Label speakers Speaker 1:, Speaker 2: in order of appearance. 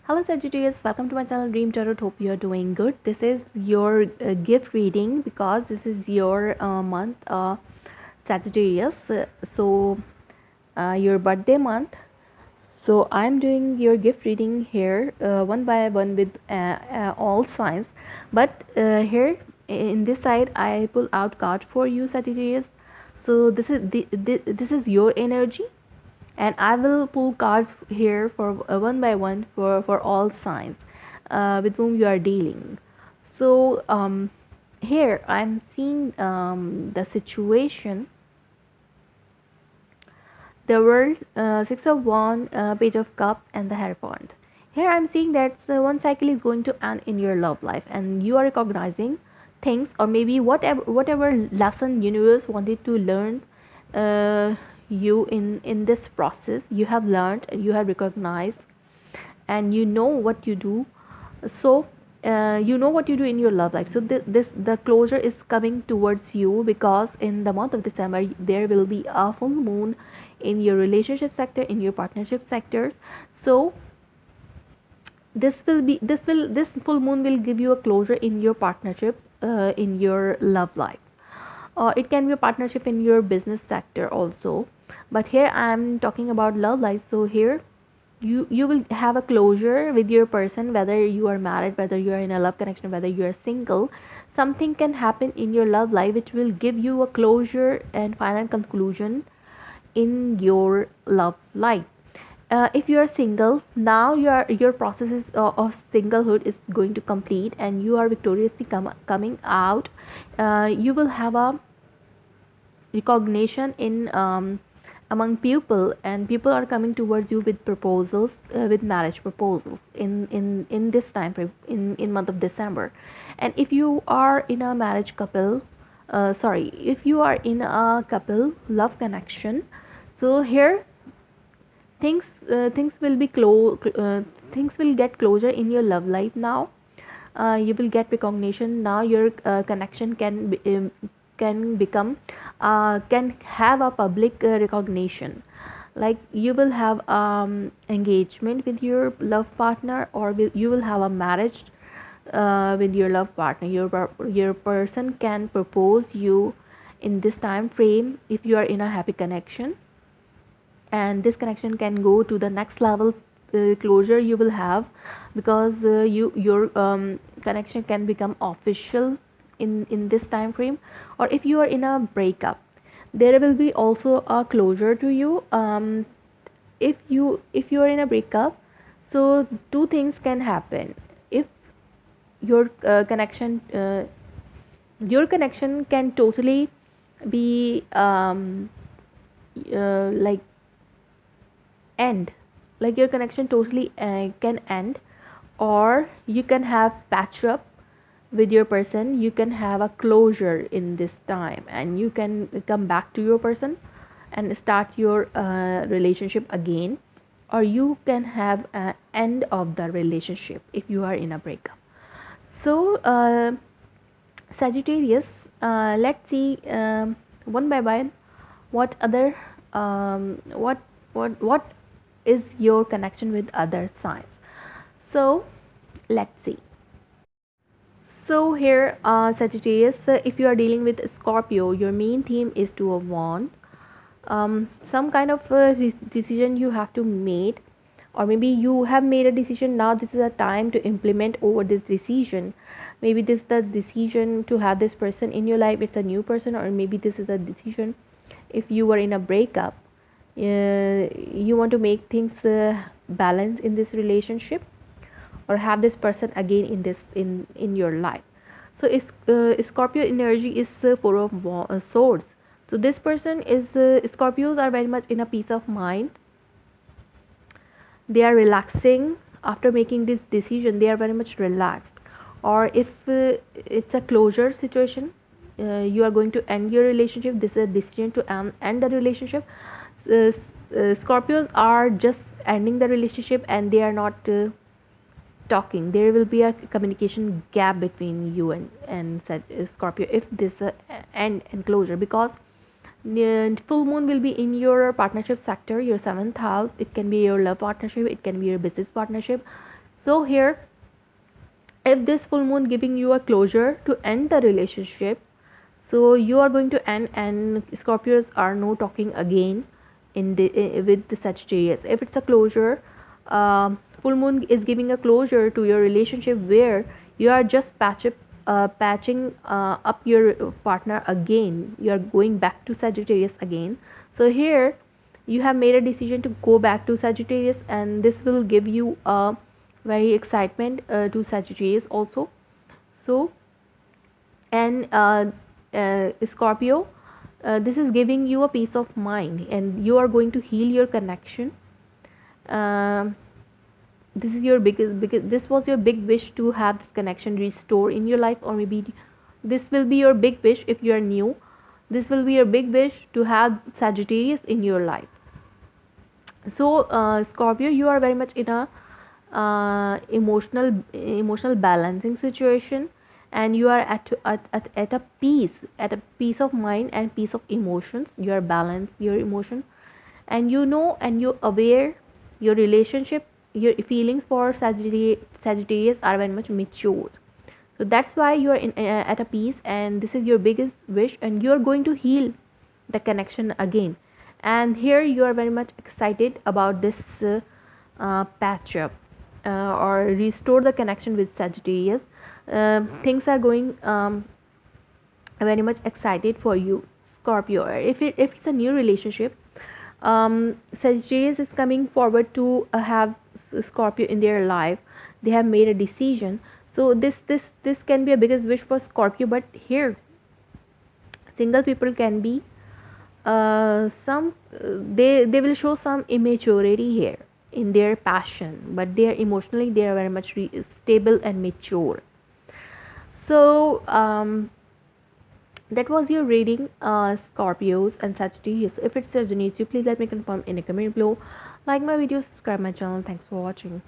Speaker 1: Hello Sagittarius, welcome to my channel Dream Tarot. Hope you are doing good. This is your gift reading because this is your month Sagittarius. Your birthday month. So I'm doing your gift reading here one by one with all signs. But here in this side, I pull out card for you Sagittarius. So this is your energy, and I will pull cards here for one by one for all signs with whom you are dealing. So here I'm seeing the situation, the world, six of wands, page of cups, and the hierophant. Here I'm seeing that one cycle is going to end in your love life, and you are recognizing things, or maybe whatever lesson universe wanted to learn uh, you in this process. You have learned, you have recognized, and you know what you do. So you know what you do in your love life. So the closure is coming towards you because in the month of December there will be a full moon in your relationship sector, in your partnership sector. So this full moon will give you a closure in your partnership, in your love life. It can be a partnership in your business sector also, but here I am talking about love life. So here you will have a closure with your person, whether you are married, whether you are in a love connection, whether you are single. Something can happen in your love life which will give you a closure and final conclusion in your love life. If you are single now, your process of singlehood is going to complete and you are victoriously coming out. You will have a recognition in among people, and people are coming towards you with proposals, with marriage proposals in this time frame, in month of December. And if you are in a marriage couple, sorry, if you are in a couple love connection, so here things will be things will get closure in your love life now. You will get recognition now. Your connection can become, can have a public recognition. Like you will have engagement with your love partner, or you will have a marriage with your love partner. Your person can propose you in this time frame if you are in a happy connection, and this connection can go to the next level. Closure you will have because your connection can become official in this time frame. Or if you are in a breakup, there will be also a closure to you. If you are in a breakup, so two things can happen. If your connection can totally be like end, like your connection totally can end, or you can have patch up with your person. You can have a closure in this time and you can come back to your person and start your relationship again, or you can have an end of the relationship if you are in a breakup. So Sagittarius, let's see one by one what other what is your connection with other signs. So let's see. So here, Sagittarius, if you are dealing with Scorpio, your main theme is Two of Wands. Some kind of decision you have to make, or maybe you have made a decision. Now this is a time to implement over this decision. Maybe this is the decision to have this person in your life. It's a new person, or maybe this is a decision. If you were in a breakup, you want to make things balance in this relationship, or have this person again in your life. So it's Scorpio energy is four of swords. So this person is Scorpios are very much in a peace of mind. They are relaxing after making this decision. They are very much relaxed. Or if it's a closure situation, you are going to end your relationship, this is a decision to end the relationship. Scorpios are just ending the relationship and they are not talking. There will be a communication gap between you and said Scorpio if this end and closure, because full moon will be in your partnership sector, your seventh house. It can be your love partnership, it can be your business partnership. So here, if this full moon giving you a closure to end the relationship, so you are going to end, and Scorpios are no talking again in the with the Sagittarius. If it's a closure, full moon is giving a closure to your relationship where you are just patching up your partner again. You are going back to Sagittarius again. So here you have made a decision to go back to Sagittarius, and this will give you a very excitement to Sagittarius also. So, and Scorpio, this is giving you a peace of mind, and you are going to heal your connection. um, this is your biggest, because this was your big wish to have this connection restore in your life, or maybe this will be your big wish if you are new. This will be your big wish to have Sagittarius in your life. So Scorpio, you are very much in a emotional balancing situation, and you are at a peace, at a peace of mind and peace of emotions. You are balanced your emotion, and you know, and you're aware your relationship, your feelings for Sagittarius are very much mature. So that's why you're at a peace, and this is your biggest wish, and you're going to heal the connection again. And here you are very much excited about this patch up or restore the connection with Sagittarius. Things are going very much excited for you, Scorpio. If it's a new relationship, Sagittarius is coming forward to have Scorpio in their life. They have made a decision. So this can be a biggest wish for Scorpio, but here single people can be some they will show some immaturity here in their passion, but they are emotionally, they are very much stable and mature. So that was your reading, Scorpios and Sagittarius. If it's resonates you, please let me confirm in a comment below. Like my video, subscribe my channel. Thanks for watching.